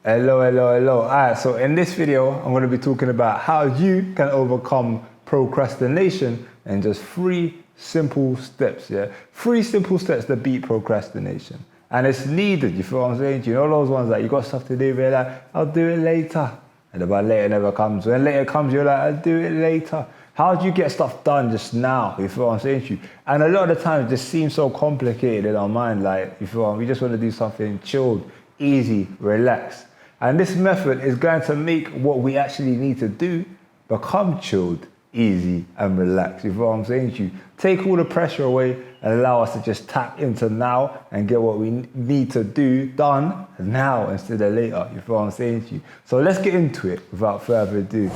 Hello, hello, hello. Alright, so in this video, I'm going to be talking about how you can overcome procrastination in just 3 simple steps, yeah? 3 simple steps to beat procrastination. And it's needed, you feel what I'm saying? You know those ones that you got stuff to do, but you're like, I'll do it later. And about later never comes. When later comes, you're like, I'll do it later. How do you get stuff done just now? You feel what I'm saying to you? And a lot of the time, it just seems so complicated in our mind. Like, you feel we just want to do something chilled, easy, relaxed. And this method is going to make what we actually need to do become chilled, easy, and relaxed. You feel what I'm saying to you? Take all the pressure away and allow us to just tap into now and get what we need to do done now instead of later. You feel what I'm saying to you? So let's get into it without further ado.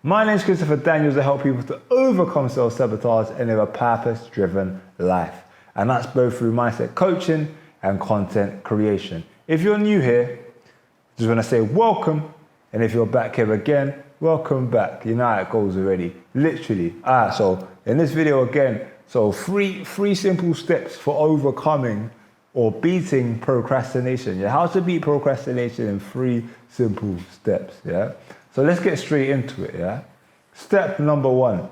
My name is Christopher Daniels. I help people to overcome self-sabotage and live a purpose-driven life. And that's both through mindset coaching and content creation. If you're new here, just want to say welcome. And if you're back here again, welcome back. You know how it goes already, literally. So in this video again, so three simple steps for overcoming or beating procrastination. Yeah, how to beat procrastination in 3 simple steps. Yeah. So let's get straight into it. Yeah. Step number 1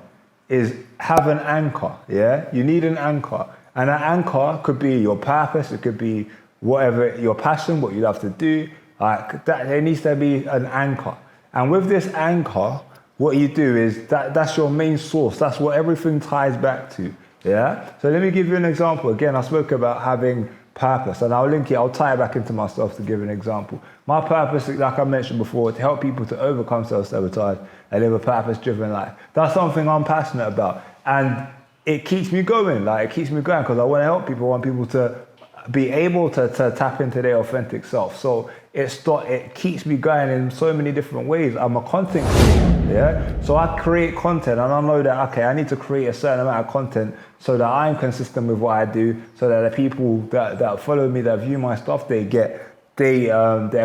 is have an anchor. Yeah. You need an anchor. And an anchor could be your purpose, it could be whatever your passion, what you love to do. Like that, there needs to be an anchor. And with this anchor, what you do is that's your main source. That's what everything ties back to. Yeah. So let me give you an example. Again, I spoke about having purpose, and I'll link it. I'll tie it back into myself to give an example. My purpose, like I mentioned before, to help people to overcome self-sabotage and live a purpose-driven life. That's something I'm passionate about, and it keeps me going. Like, it keeps me going because I want to help people. I want people to be able to tap into their authentic self. So it keeps me going in so many different ways. I'm a content creator, yeah? So I create content, and I know that, okay, I need to create a certain amount of content so that I'm consistent with what I do, so that the people that follow me, that view my stuff, they're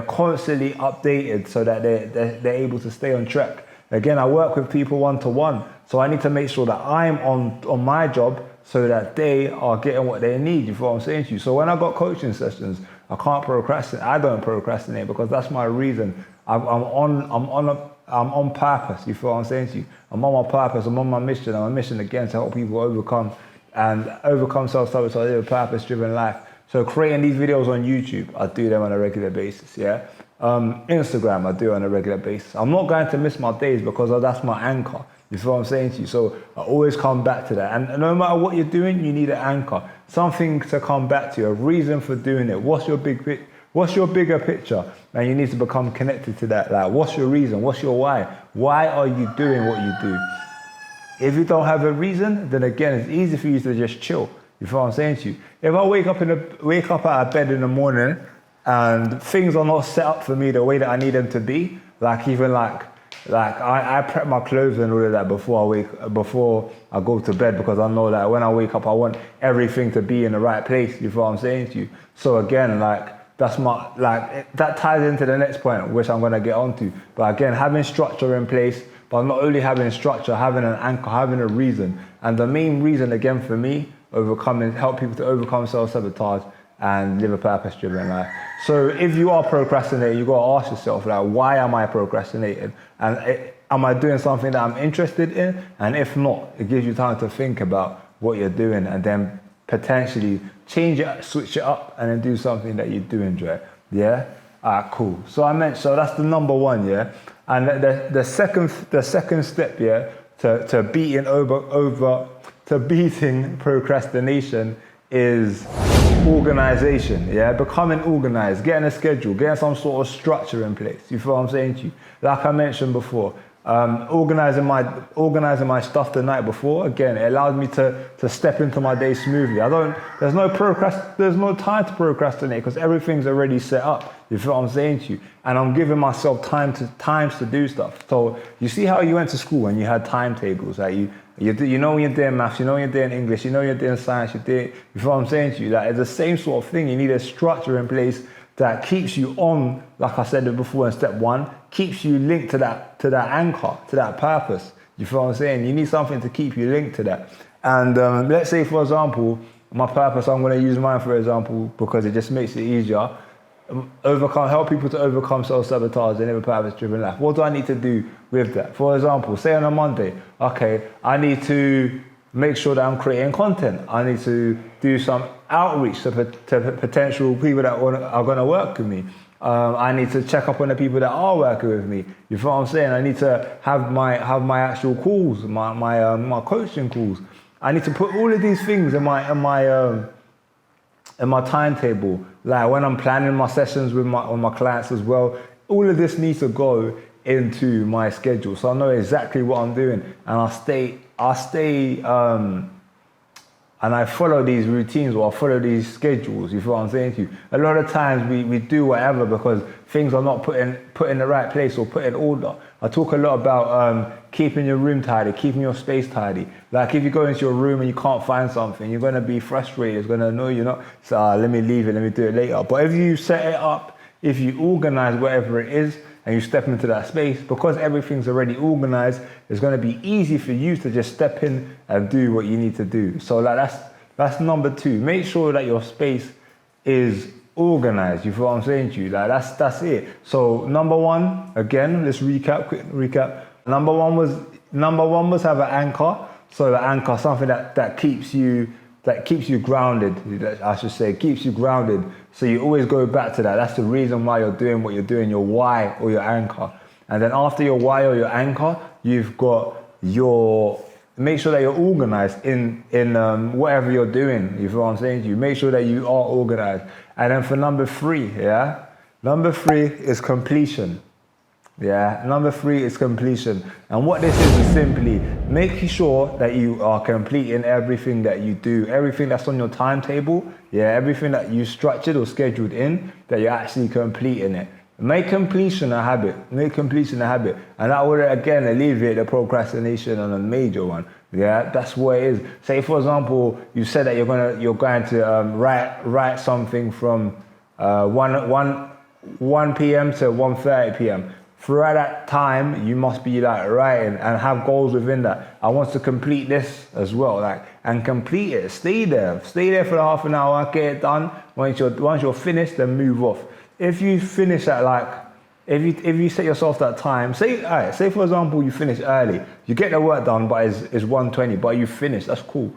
constantly updated so that they're able to stay on track. Again, I work with people one-to-one, so I need to make sure that I'm on my job so that they are getting what they need. You feel what I'm saying to you? So when I got coaching sessions, I can't procrastinate. I don't procrastinate because that's my reason. I'm on purpose. You feel what I'm saying to you? I'm on my purpose. I'm on my mission. I'm on a mission again to help people overcome self-sabotage, live a purpose-driven life. So creating these videos on YouTube, I do them on a regular basis. Yeah. Instagram, I do on a regular basis. I'm not going to miss my days because that's my anchor. You feel what I'm saying to you? So I always come back to that. And no matter what you're doing, you need an anchor. Something to come back to, a reason for doing it. What's your bigger picture? And you need to become connected to that. Like, what's your reason? What's your why? Why are you doing what you do? If you don't have a reason, then again, it's easy for you to just chill. You feel what I'm saying to you? If I wake up out of bed in the morning and things are not set up for me the way that I need them to be, like I prep my clothes and all of that before I go to bed, because I know that when I wake up, I want everything to be in the right place. You feel what I'm saying to you? So again, that ties into the next point, which I'm gonna get onto. But again, having structure in place, but not only having structure, having an anchor, having a reason. And the main reason, again, for me, help people to overcome self-sabotage and live a purpose-driven life. So if you are procrastinating, you got to ask yourself, like, why am I procrastinating? And am I doing something that I'm interested in? And if not, it gives you time to think about what you're doing and then potentially change it, switch it up, and then do something that you do enjoy. Yeah? Cool. So that's the number 1, yeah? And the second step, yeah, to beating procrastination is organization. Yeah, becoming organized, getting a schedule, getting some sort of structure in place. You feel what I'm saying to you? Like I mentioned before, organizing my stuff the night before. Again, it allows me to step into my day smoothly. There's no time to procrastinate because everything's already set up. You feel what I'm saying to you? And I'm giving myself times to do stuff. So you see how you went to school and you had timetables. Like you know when you're doing maths, you know when you're doing English, you know when you're doing science, you feel what I'm saying to you? Like, it's the same sort of thing. You need a structure in place that keeps you on, like I said before in step 1, keeps you linked to that anchor, to that purpose. You feel what I'm saying? You need something to keep you linked to that. And let's say, for example, my purpose, I'm going to use mine for example because it just makes it easier. Help people to overcome self-sabotage and live a purpose-driven life. What do I need to do with that? For example, say on a Monday, okay, I need to make sure that I'm creating content. I need to do some outreach to potential people that are going to work with me. I need to check up on the people that are working with me. You feel what I'm saying? I need to have my actual calls, my coaching calls. I need to put all of these things in my timetable. Like when I'm planning my sessions with my clients as well, all of this needs to go into my schedule, so I know exactly what I'm doing, and and I follow these routines, or I follow these schedules. You feel what I'm saying to you? A lot of times we do whatever because things are not put in the right place or put in order. I talk a lot about keeping your room tidy, keeping your space tidy. Like if you go into your room and you can't find something, you're going to be frustrated. It's going to annoy you. Not so let me leave it, let me do it later. But if you set it up, if you organize whatever it is, and you step into that space, because everything's already organized, it's going to be easy for you to just step in and do what you need to do. So like that's number 2. Make sure that your space is organized. You feel what I'm saying to you? Like that's it. So number 1, again, let's quick recap. Number one was have an anchor. So the anchor, something that keeps you grounded, I should say, keeps you grounded. So you always go back to that. That's the reason why you're doing what you're doing, your why or your anchor. And then after your why or your anchor, you've got make sure that you're organized in whatever you're doing. You feel what I'm saying to you? Make sure that you are organized. And then for number 3, number 3 is completion. Number 3 is completion. And what this is simply making sure that you are completing everything that you do, everything that's on your timetable, everything that you structured or scheduled in, that you're actually completing it. Make completion a habit. And that will again alleviate the procrastination on a major one. That's what it is. Say for example, you said that you're going to write something from 1 p.m. to 1:30 p.m. Throughout that time, you must be like writing and have goals within that. I want to complete this as well, and complete it. Stay there for half an hour, get it done. Once you're finished, then move off. If you finish at if you set yourself that time, say for example you finish early, you get the work done, but it's 1:20, but you finish. That's cool,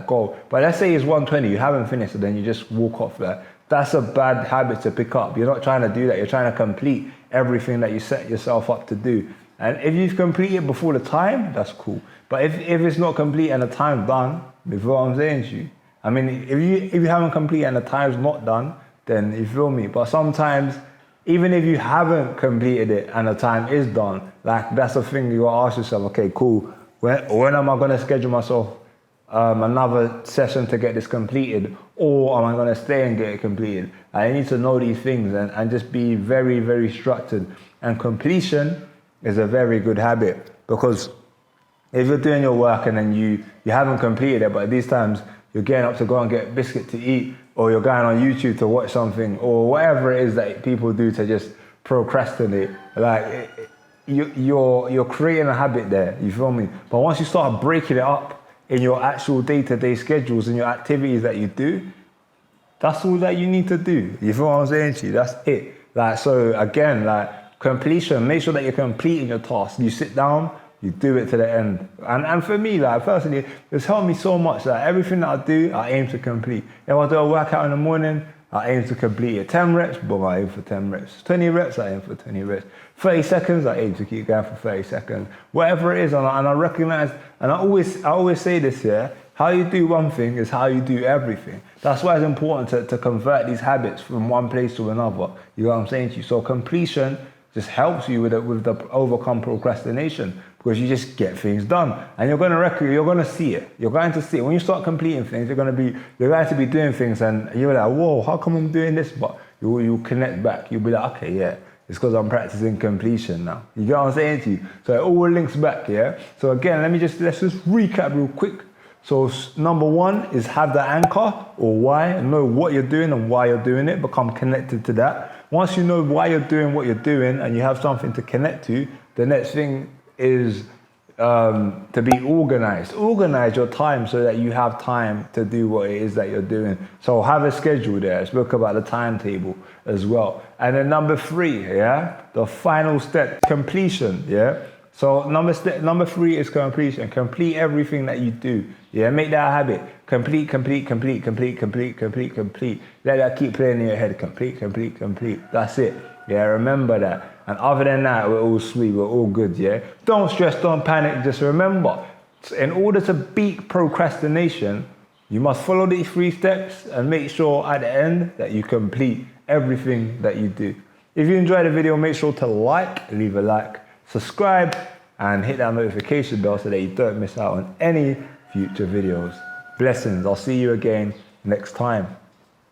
goal. But let's say it's 1:20, you haven't finished, and then you just walk off there. That's a bad habit to pick up. You're not trying to do that. You're trying to complete everything that you set yourself up to do. And if you've completed before the time, that's cool. But if it's not complete and the time's done, before I'm saying to you, I mean, if you haven't completed and the time's not done, then you feel me. But sometimes, even if you haven't completed it and the time is done, that's the thing you gotta ask yourself. Okay, cool. When am I gonna schedule myself another session to get this completed, or am I going to stay and get it completed? I need to know these things and just be very, very structured. And completion is a very good habit, because if you're doing your work and then you haven't completed it, but these times you're getting up to go and get a biscuit to eat, or you're going on YouTube to watch something, or whatever it is that people do to just procrastinate, you're creating a habit there, you feel me? But once you start breaking it up in your actual day-to-day schedules and your activities that you do, that's all that you need to do. You feel what I'm saying to you? That's it. So again, completion, make sure that you're completing your task. You sit down, you do it to the end. And for me, personally, it's helped me so much. Everything that I do, I aim to complete. If I do a workout in the morning, I aim to complete it. 10 reps, boom, I aim for 10 reps. 20 reps, I aim for 20 reps. 30 seconds, I aim to keep going for 30 seconds. Whatever it is, and I recognize, and I always say this here, how you do one thing is how you do everything. That's why it's important to convert these habits from one place to another. You know what I'm saying to you? So completion just helps you with the overcome procrastination, because you just get things done, and you're going to see it. You're going to see it when you start completing things. You're going to be doing things, and you're like, whoa, how come I'm doing this? But you connect back. You'll be like, okay, yeah, it's because I'm practicing completion now. You get what I'm saying to you? So it all links back, yeah. So again, let's just recap real quick. So number 1 is have the anchor, or why. Know what you're doing and why you're doing it. Become connected to that. Once you know why you're doing what you're doing and you have something to connect to, the next thing is to be organized. Organize your time so that you have time to do what it is that you're doing. So have a schedule there. I spoke about the timetable as well. And then number 3, yeah, the final step, completion, yeah. So number 3 is completion. Complete everything that you do. Yeah, make that a habit. Complete. Let that keep playing in your head. Complete. That's it. Yeah, remember that. And other than that, we're all sweet, we're all good, yeah? Don't stress, don't panic, just remember, in order to beat procrastination, you must follow these 3 steps and make sure at the end that you complete everything that you do. If you enjoyed the video, make sure to leave a like, subscribe, and hit that notification bell so that you don't miss out on any future videos. Blessings, I'll see you again next time.